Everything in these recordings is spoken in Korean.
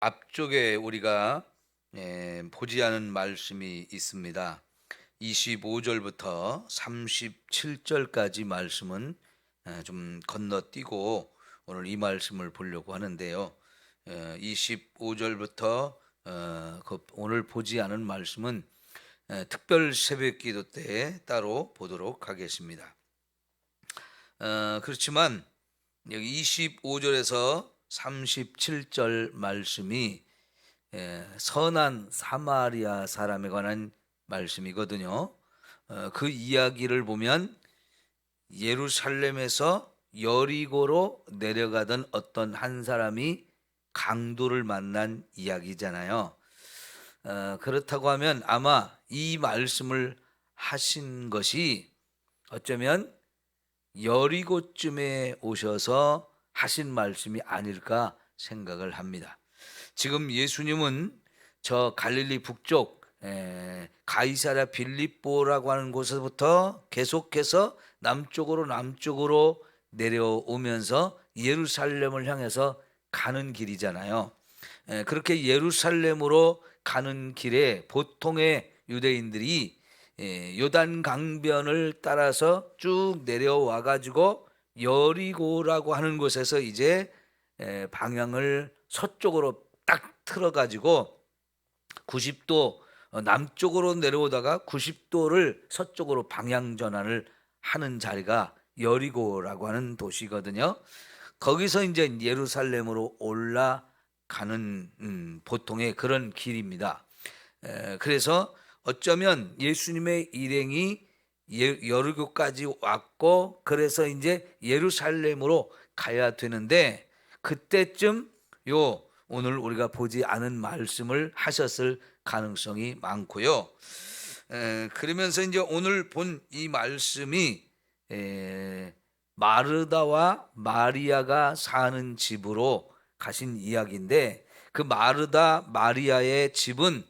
앞쪽에 우리가 보지 않은 말씀이 있습니다. 25절부터 37절까지 말씀은 좀 건너뛰고 오늘 이 말씀을 보려고 하는데요. 25절부터 오늘 보지 않은 말씀은 특별 새벽기도 때 따로 보도록 하겠습니다. 그렇지만 여기 25절에서 37절 말씀이 선한 사마리아 사람에 관한 말씀이거든요. 그 이야기를 보면 예루살렘에서 여리고로 내려가던 어떤 한 사람이 강도를 만난 이야기잖아요. 그렇다고 하면 아마 이 말씀을 하신 것이 어쩌면 여리고쯤에 오셔서 하신 말씀이 아닐까 생각을 합니다. 지금 예수님은 저 갈릴리 북쪽 가이사랴 빌립보라고 하는 곳에서부터 계속해서 남쪽으로 내려오면서 예루살렘을 향해서 가는 길이잖아요. 그렇게 예루살렘으로 가는 길에 보통의 유대인들이 요단 강변을 따라서 쭉 내려와 가지고 여리고라고 하는 곳에서 이제 방향을 서쪽으로 딱 틀어 가지고 90도 남쪽으로 내려오다가 90도를 서쪽으로 방향 전환을 하는 자리가 여리고라고 하는 도시거든요. 거기서 이제 예루살렘으로 올라가는 보통의 그런 길입니다. 그래서 어쩌면 예수님의 일행이 여리고까지 왔고 그래서 이제 예루살렘으로 가야 되는데 그때쯤 오늘 우리가 보지 않은 말씀을 하셨을 가능성이 많고요. 그러면서 이제 오늘 본 이 말씀이 마르다와 마리아가 사는 집으로 가신 이야기인데 그 마르다 마리아의 집은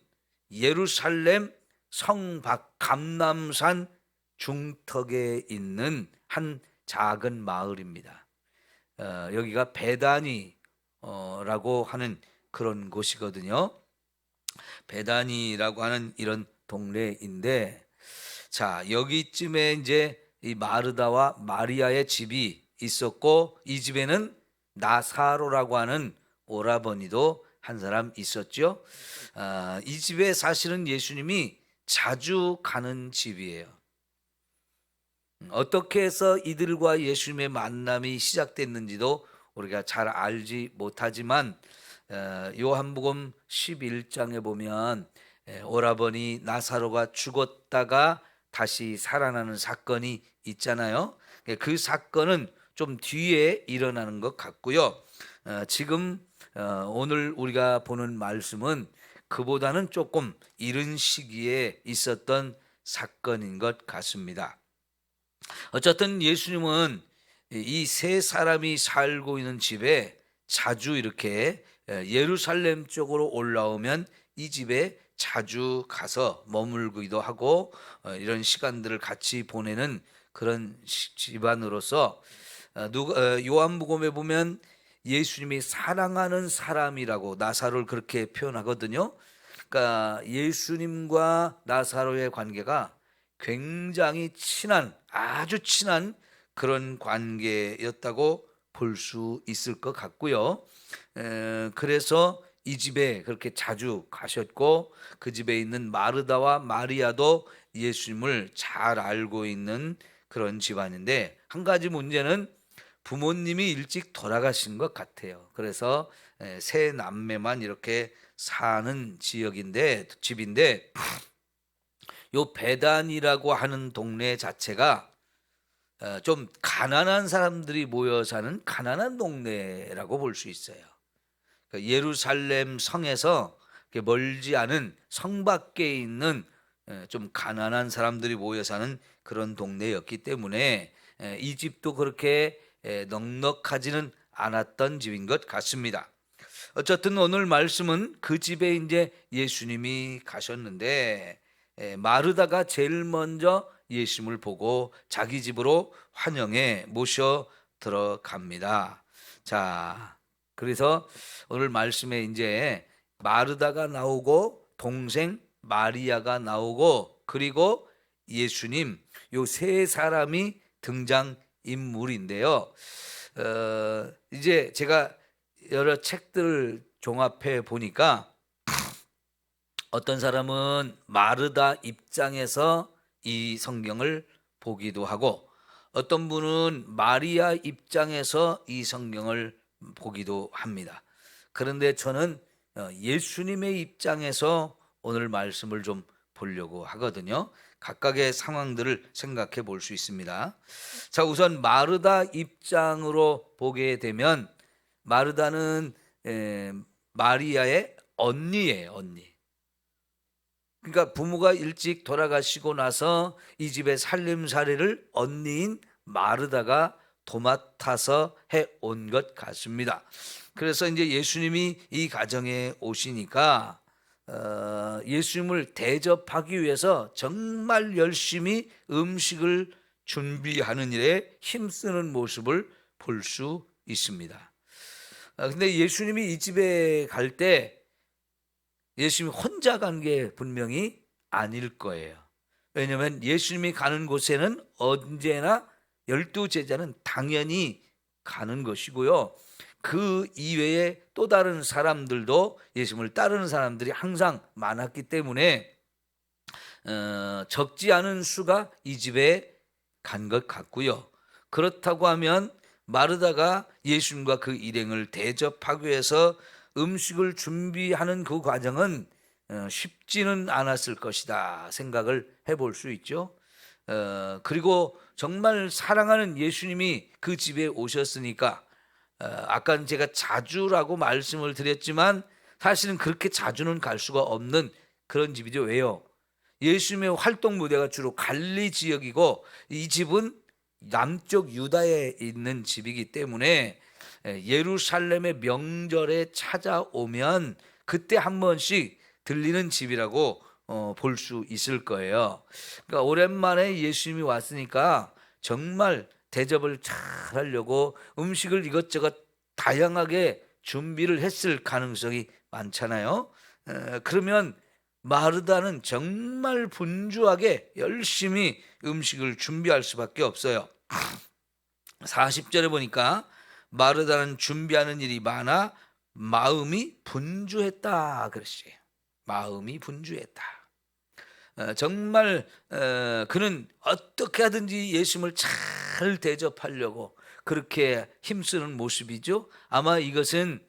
예루살렘 성 밖 감람산 중턱에 있는 한 작은 마을입니다. 여기가 베다니라고 하는 그런 곳이거든요. 베다니라고 하는 이런 동네인데, 자 여기쯤에 이제 이 마르다와 마리아의 집이 있었고 이 집에는 나사로라고 하는 오라버니도 한 사람 있었죠. 이 집에 사실은 예수님이 자주 가는 집이에요. 어떻게 해서 이들과 예수님의 만남이 시작됐는지도 우리가 잘 알지 못하지만 요한복음 11장에 보면 오라버니 나사로가 죽었다가 다시 살아나는 사건이 있잖아요. 그 사건은 좀 뒤에 일어나는 것 같고요. 지금 오늘 우리가 보는 말씀은 그보다는 조금 이른 시기에 있었던 사건인 것 같습니다. 어쨌든 예수님은 이 세 사람이 살고 있는 집에 자주 이렇게 예루살렘 쪽으로 올라오면 이 집에 자주 가서 머물기도 하고 이런 시간들을 같이 보내는 그런 집안으로서 요한복음에 보면 예수님이 사랑하는 사람이라고 나사로를 그렇게 표현하거든요. 그러니까 예수님과 나사로의 관계가 굉장히 친한 아주 친한 그런 관계였다고 볼 수 있을 것 같고요. 그래서 이 집에 그렇게 자주 가셨고 그 집에 있는 마르다와 마리아도 예수님을 잘 알고 있는 그런 집안인데 한 가지 문제는 부모님이 일찍 돌아가신 것 같아요. 그래서 세 남매만 이렇게 사는 집인데 요 베단이라고 하는 동네 자체가 좀 가난한 사람들이 모여 사는 가난한 동네라고 볼 수 있어요. 그러니까 예루살렘 성에서 멀지 않은 성 밖에 있는 좀 가난한 사람들이 모여 사는 그런 동네였기 때문에 이 집도 그렇게 넉넉하지는 않았던 집인 것 같습니다. 어쨌든 오늘 말씀은 그 집에 이제 예수님이 가셨는데 마르다가 제일 먼저 예수님을 보고 자기 집으로 환영해 모셔 들어갑니다. 자, 그래서 오늘 말씀에 이제 마르다가 나오고 동생 마리아가 나오고 그리고 예수님 요 세 사람이 등장 인물인데요. 이제 제가 여러 책들을 종합해 보니까 어떤 사람은 마르다 입장에서 이 성경을 보기도 하고 어떤 분은 마리아 입장에서 이 성경을 보기도 합니다. 그런데 저는 예수님의 입장에서 오늘 말씀을 좀 보려고 하거든요. 각각의 상황들을 생각해 볼 수 있습니다. 자, 우선 마르다 입장으로 보게 되면 마르다는 마리아의 언니예요, 언니. 그러니까 부모가 일찍 돌아가시고 나서 이 집의 살림살이를 언니인 마르다가 도맡아서 해 온 것 같습니다. 그래서 이제 예수님이 이 가정에 오시니까 예수님을 대접하기 위해서 정말 열심히 음식을 준비하는 일에 힘쓰는 모습을 볼 수 있습니다. 근데 예수님이 이 집에 갈 때 예수님이 혼자 간 게 분명히 아닐 거예요. 왜냐하면 예수님이 가는 곳에는 언제나 12제자는 당연히 가는 것이고요. 그 이외에 또 다른 사람들도 예수님을 따르는 사람들이 항상 많았기 때문에 적지 않은 수가 이 집에 간 것 같고요. 그렇다고 하면 마르다가 예수님과 그 일행을 대접하기 위해서 음식을 준비하는 그 과정은 쉽지는 않았을 것이다 생각을 해볼 수 있죠. 그리고 정말 사랑하는 예수님이 그 집에 오셨으니까 아까 제가 자주라고 말씀을 드렸지만 사실은 그렇게 자주는 갈 수가 없는 그런 집이죠. 왜요? 예수님의 활동 무대가 주로 갈리 지역이고 이 집은 남쪽 유다에 있는 집이기 때문에 예루살렘의 명절에 찾아오면 그때 한 번씩 들리는 집이라고 볼 수 있을 거예요. 그러니까 오랜만에 예수님이 왔으니까 정말 대접을 잘 하려고 음식을 이것저것 다양하게 준비를 했을 가능성이 많잖아요. 그러면 마르다는 정말 분주하게 열심히 음식을 준비할 수밖에 없어요. 40절에 보니까 마르다는 준비하는 일이 많아 마음이 분주했다 그랬어요. 마음이 분주했다. 정말 그는 어떻게 하든지 예수님을 잘 대접하려고 그렇게 힘쓰는 모습이죠. 아마 이것은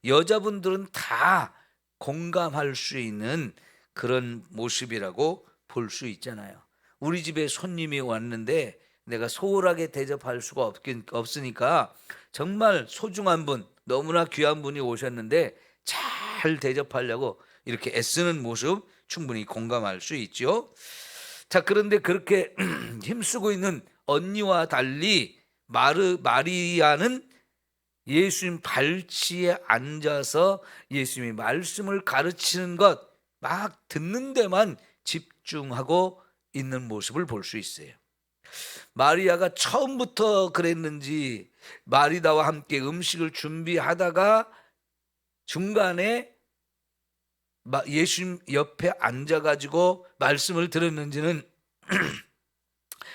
여자분들은 다 공감할 수 있는 그런 모습이라고 볼 수 있잖아요. 우리 집에 손님이 왔는데 내가 소홀하게 대접할 수가 없으니까 정말 소중한 분, 너무나 귀한 분이 오셨는데 잘 대접하려고 이렇게 애쓰는 모습 충분히 공감할 수 있죠. 자, 그런데 그렇게 힘쓰고 있는 언니와 달리 마리아는 예수님 발치에 앉아서 예수님이 말씀을 가르치는 것 막 듣는 데만 집중하고 있는 모습을 볼 수 있어요. 마리아가 처음부터 그랬는지 마리다와 함께 음식을 준비하다가 중간에 예수님 옆에 앉아가지고 말씀을 들었는지는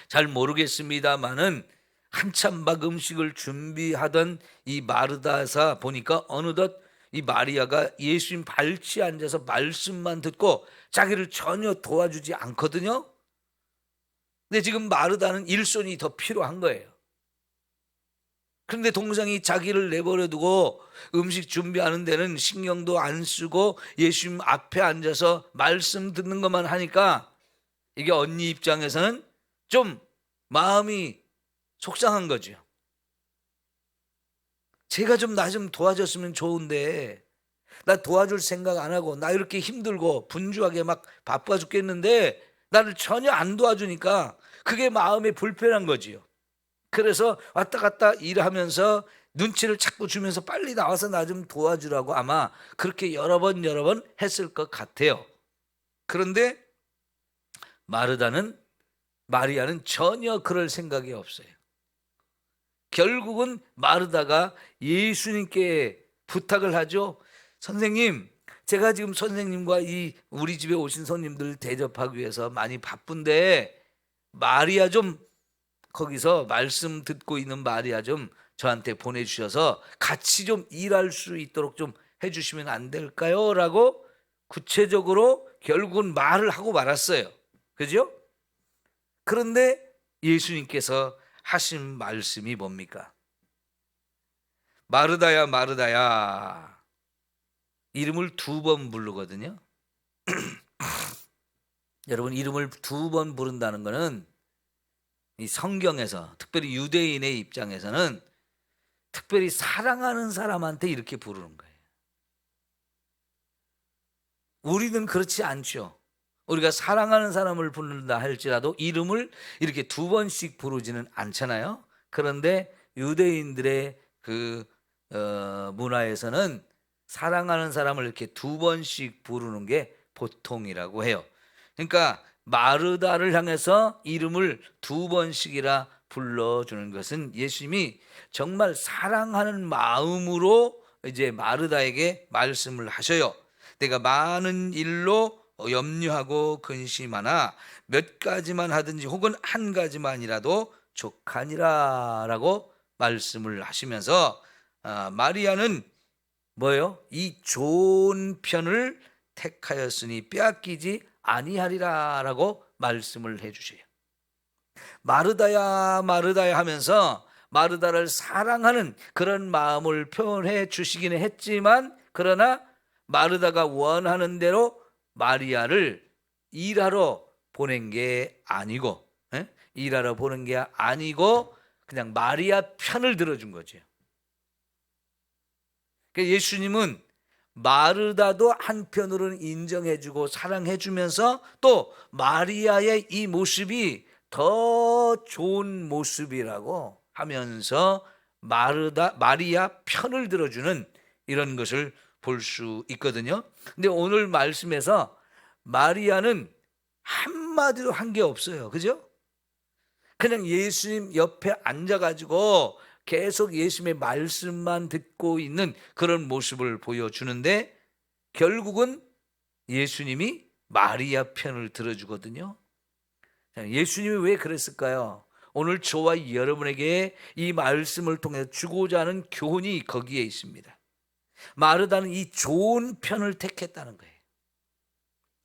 잘 모르겠습니다만은 한참 막 음식을 준비하던 이 마르다에서 보니까 어느덧 이 마리아가 예수님 발치에 앉아서 말씀만 듣고 자기를 전혀 도와주지 않거든요. 근데 지금 마르다는 일손이 더 필요한 거예요. 그런데 동생이 자기를 내버려 두고 음식 준비하는 데는 신경도 안 쓰고 예수님 앞에 앉아서 말씀 듣는 것만 하니까 이게 언니 입장에서는 좀 마음이 속상한 거죠. 제가 좀 나 좀 도와줬으면 좋은데 나 도와줄 생각 안 하고 나 이렇게 힘들고 분주하게 막 바빠 죽겠는데 나를 전혀 안 도와주니까 그게 마음에 불편한 거지요. 그래서 왔다 갔다 일하면서 눈치를 자꾸 주면서 빨리 나와서 나 좀 도와주라고 아마 그렇게 여러 번 했을 것 같아요. 그런데 마리아는 전혀 그럴 생각이 없어요. 결국은 마르다가 예수님께 부탁을 하죠. 선생님, 제가 지금 선생님과 이 우리 집에 오신 손님들 대접하기 위해서 많이 바쁜데 마리아 좀 거기서 말씀 듣고 있는 마리아 좀 저한테 보내주셔서 같이 좀 일할 수 있도록 좀 해주시면 안 될까요? 라고 구체적으로 결국은 말을 하고 말았어요. 그죠? 그런데 예수님께서 하신 말씀이 뭡니까? 마르다야, 마르다야. 이름을 2번 부르거든요. 여러분, 이름을 2번 부른다는 것은 이 성경에서, 특별히 유대인의 입장에서는 특별히 사랑하는 사람한테 이렇게 부르는 거예요. 우리는 그렇지 않죠. 우리가 사랑하는 사람을 부른다 할지라도 이름을 이렇게 2번씩 부르지는 않잖아요. 그런데 유대인들의 그 문화에서는 사랑하는 사람을 이렇게 2번씩 부르는 게 보통이라고 해요. 그러니까 마르다를 향해서 이름을 2번씩이라 불러주는 것은 예수님이 정말 사랑하는 마음으로 이제 마르다에게 말씀을 하셔요. 내가 많은 일로 염려하고 근심하나 몇 가지만 하든지 혹은 한 가지만이라도 족하니라 라고 말씀을 하시면서 마리아는 뭐예요? 이 좋은 편을 택하였으니 빼앗기지 아니하리라 라고 말씀을 해주셔요. 마르다야 마르다야 하면서 마르다를 사랑하는 그런 마음을 표현해 주시기는 했지만, 그러나 마르다가 원하는 대로 마리아를 일하러 보낸 게 아니고, 일하러 보낸 게 아니고 그냥 마리아 편을 들어준 거죠. 그러니까 예수님은 마르다도 한편으로는 인정해주고 사랑해주면서 또 마리아의 이 모습이 더 좋은 모습이라고 하면서 마리아 편을 들어주는 이런 것을 볼 수 있거든요. 근데 오늘 말씀에서 마리아는 한마디로 한 게 없어요. 그죠? 그냥 예수님 옆에 앉아가지고 계속 예수님의 말씀만 듣고 있는 그런 모습을 보여주는데, 결국은 예수님이 마리아 편을 들어주거든요. 예수님이 왜 그랬을까요? 오늘 저와 여러분에게 이 말씀을 통해 주고자 하는 교훈이 거기에 있습니다. 마르다는 이 좋은 편을 택했다는 거예요.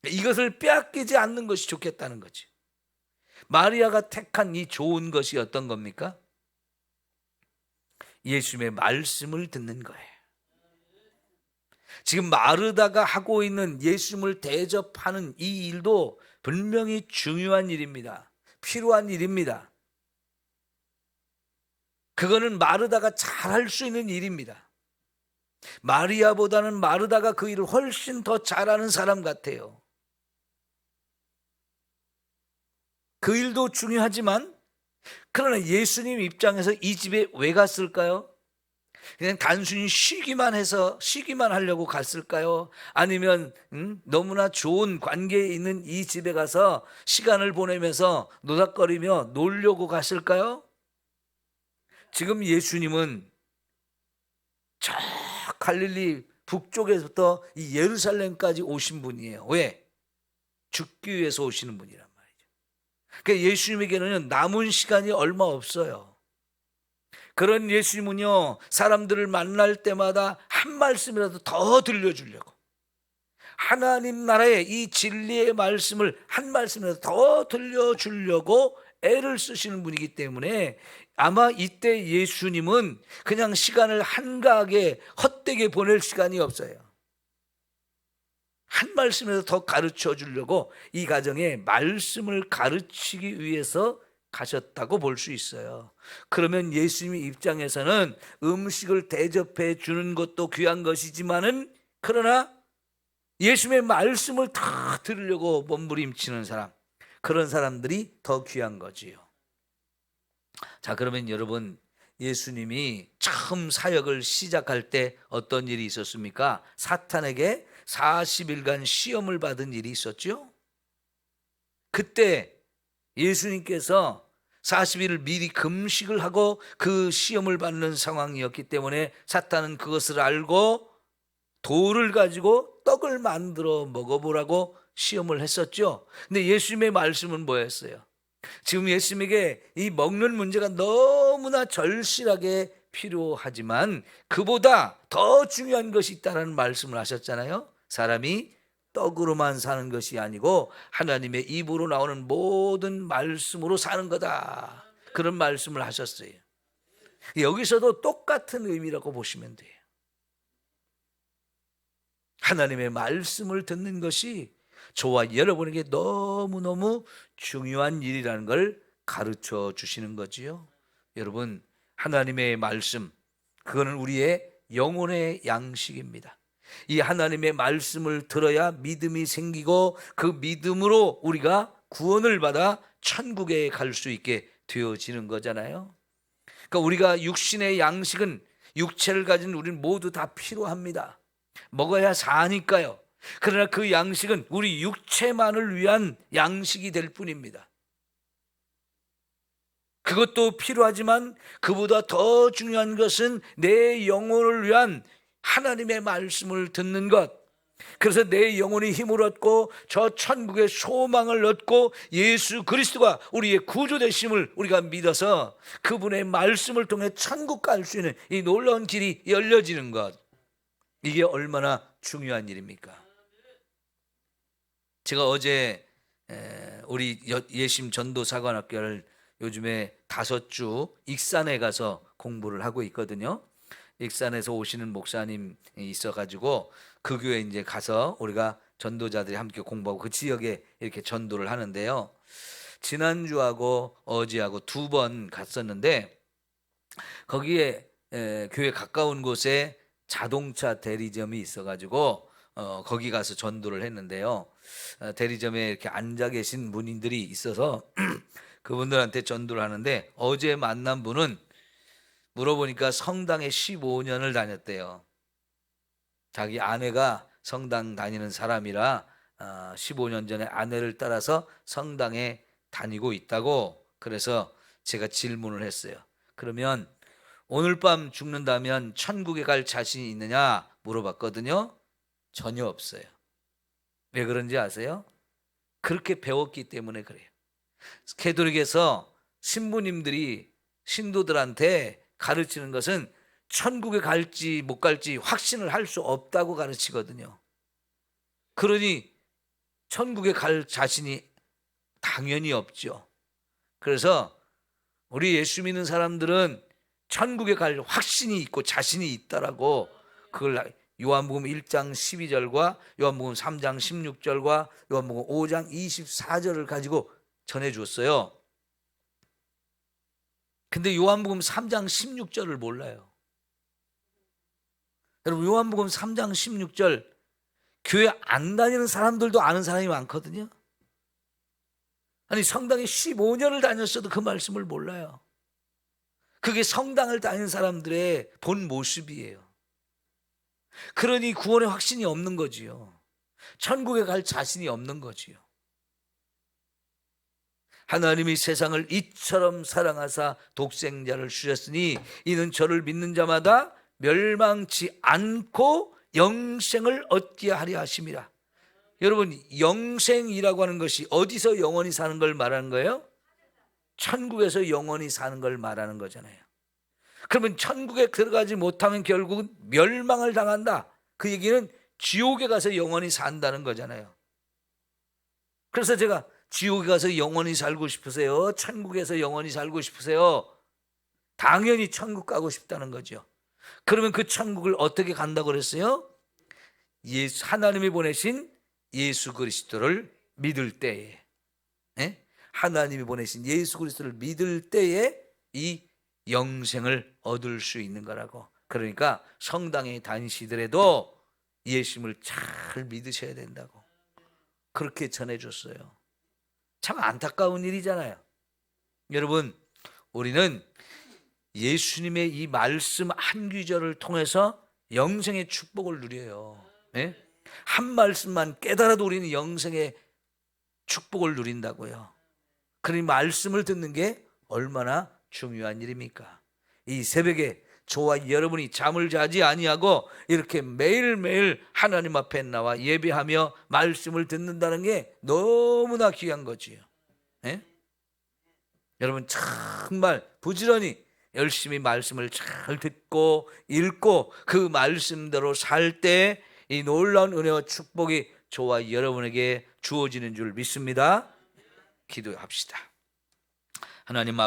이것을 빼앗기지 않는 것이 좋겠다는 거죠. 마리아가 택한 이 좋은 것이 어떤 겁니까? 예수님의 말씀을 듣는 거예요. 지금 마르다가 하고 있는 예수님을 대접하는 이 일도 분명히 중요한 일입니다. 필요한 일입니다. 그거는 마르다가 잘할 수 있는 일입니다. 마리아보다는 마르다가 그 일을 훨씬 더 잘하는 사람 같아요. 그 일도 중요하지만, 그러나 예수님 입장에서 이 집에 왜 갔을까요? 그냥 단순히 쉬기만 하려고 갔을까요? 아니면 너무나 좋은 관계에 있는 이 집에 가서 시간을 보내면서 노닥거리며 놀려고 갔을까요? 지금 예수님은 저 갈릴리 북쪽에서부터 이 예루살렘까지 오신 분이에요. 왜? 죽기 위해서 오시는 분이란 말이죠. 그러니까 예수님에게는 남은 시간이 얼마 없어요. 그런 예수님은요, 사람들을 만날 때마다 한 말씀이라도 더 들려주려고, 하나님 나라의 이 진리의 말씀을 한 말씀이라도 더 들려주려고 애를 쓰시는 분이기 때문에 아마 이때 예수님은 그냥 시간을 한가하게 헛되게 보낼 시간이 없어요. 한 말씀에서 더 가르쳐 주려고 이 가정에 말씀을 가르치기 위해서 가셨다고 볼 수 있어요. 그러면 예수님의 입장에서는 음식을 대접해 주는 것도 귀한 것이지만은, 그러나 예수님의 말씀을 다 들으려고 몸부림치는 사람, 그런 사람들이 더 귀한 거지요. 자, 그러면 여러분, 예수님이 처음 사역을 시작할 때 어떤 일이 있었습니까? 사탄에게 40일간 시험을 받은 일이 있었죠. 그때 예수님께서 40일을 미리 금식을 하고 그 시험을 받는 상황이었기 때문에 사탄은 그것을 알고 돌을 가지고 떡을 만들어 먹어보라고 시험을 했었죠. 근데 예수님의 말씀은 뭐였어요? 지금 예수님에게 이 먹는 문제가 너무나 절실하게 필요하지만 그보다 더 중요한 것이 있다는 말씀을 하셨잖아요. 사람이 떡으로만 사는 것이 아니고 하나님의 입으로 나오는 모든 말씀으로 사는 거다, 그런 말씀을 하셨어요. 여기서도 똑같은 의미라고 보시면 돼요. 하나님의 말씀을 듣는 것이 저와 여러분에게 너무너무 중요한 일이라는 걸 가르쳐 주시는 거지요. 여러분, 하나님의 말씀, 그거는 우리의 영혼의 양식입니다. 이 하나님의 말씀을 들어야 믿음이 생기고 그 믿음으로 우리가 구원을 받아 천국에 갈 수 있게 되어지는 거잖아요. 그러니까 우리가 육신의 양식은, 육체를 가진 우리는 모두 다 필요합니다. 먹어야 사니까요. 그러나 그 양식은 우리 육체만을 위한 양식이 될 뿐입니다. 그것도 필요하지만 그보다 더 중요한 것은 내 영혼을 위한 하나님의 말씀을 듣는 것. 그래서 내 영혼이 힘을 얻고 저 천국의 소망을 얻고 예수 그리스도가 우리의 구주 되심을 우리가 믿어서 그분의 말씀을 통해 천국 갈 수 있는 이 놀라운 길이 열려지는 것, 이게 얼마나 중요한 일입니까? 제가 어제 우리 예심 전도사관학교를 요즘에 5주 익산에 가서 공부를 하고 있거든요. 익산에서 오시는 목사님이 있어가지고 그 교회에 이제 가서 우리가 전도자들이 함께 공부하고 그 지역에 이렇게 전도를 하는데요. 지난주하고 어제하고 2번 갔었는데 거기에 교회 가까운 곳에 자동차 대리점이 있어가지고 거기 가서 전도를 했는데요. 대리점에 이렇게 앉아 계신 문인들이 있어서 그분들한테 전도를 하는데 어제 만난 분은 물어보니까 성당에 15년을 다녔대요. 자기 아내가 성당 다니는 사람이라 15년 전에 아내를 따라서 성당에 다니고 있다고. 그래서 제가 질문을 했어요. 그러면 오늘 밤 죽는다면 천국에 갈 자신이 있느냐 물어봤거든요. 전혀 없어요. 왜 그런지 아세요? 그렇게 배웠기 때문에 그래요. 캐톨릭에서 신부님들이 신도들한테 가르치는 것은 천국에 갈지 못 갈지 확신을 할 수 없다고 가르치거든요. 그러니 천국에 갈 자신이 당연히 없죠. 그래서 우리 예수 믿는 사람들은 천국에 갈 확신이 있고 자신이 있다라고, 그걸 요한복음 1장 12절과 요한복음 3장 16절과 요한복음 5장 24절을 가지고 전해 줬어요. 근데 요한복음 3장 16절을 몰라요. 여러분, 요한복음 3장 16절 교회 안 다니는 사람들도 아는 사람이 많거든요. 아니, 성당에 15년을 다녔어도 그 말씀을 몰라요. 그게 성당을 다니는 사람들의 본 모습이에요. 그러니 구원의 확신이 없는 거지요. 천국에 갈 자신이 없는 거지요. 하나님이 세상을 이처럼 사랑하사 독생자를 주셨으니 이는 저를 믿는 자마다 멸망치 않고 영생을 얻게 하려 하심이라. 여러분, 영생이라고 하는 것이 어디서 영원히 사는 걸 말하는 거예요? 천국에서 영원히 사는 걸 말하는 거잖아요. 그러면 천국에 들어가지 못하면 결국은 멸망을 당한다. 그 얘기는 지옥에 가서 영원히 산다는 거잖아요. 그래서 제가 지옥에 가서 영원히 살고 싶으세요? 천국에서 영원히 살고 싶으세요? 당연히 천국 가고 싶다는 거죠. 그러면 그 천국을 어떻게 간다고 그랬어요? 하나님이 보내신 예수 그리스도를 믿을 때에, 하나님이 보내신 예수 그리스도를 믿을 때에 이 영생을 얻을 수 있는 거라고. 그러니까 성당에 다니시더라도 예수님을 잘 믿으셔야 된다고 그렇게 전해줬어요. 참 안타까운 일이잖아요. 여러분, 우리는 예수님의 이 말씀 한 구절을 통해서 영생의 축복을 누려요. 한 말씀만 깨달아도 우리는 영생의 축복을 누린다고요. 그러니 말씀을 듣는 게 얼마나 중요한 일입니까? 이 새벽에 저와 여러분이 잠을 자지 아니하고 이렇게 매일매일 하나님 앞에 나와 예배하며 말씀을 듣는다는 게 너무나 귀한 거지요. 예? 여러분 정말 부지런히 열심히 말씀을 잘 듣고 읽고 그 말씀대로 살 때 이 놀라운 은혜와 축복이 저와 여러분에게 주어지는 줄 믿습니다. 기도합시다. 하나님 아버지,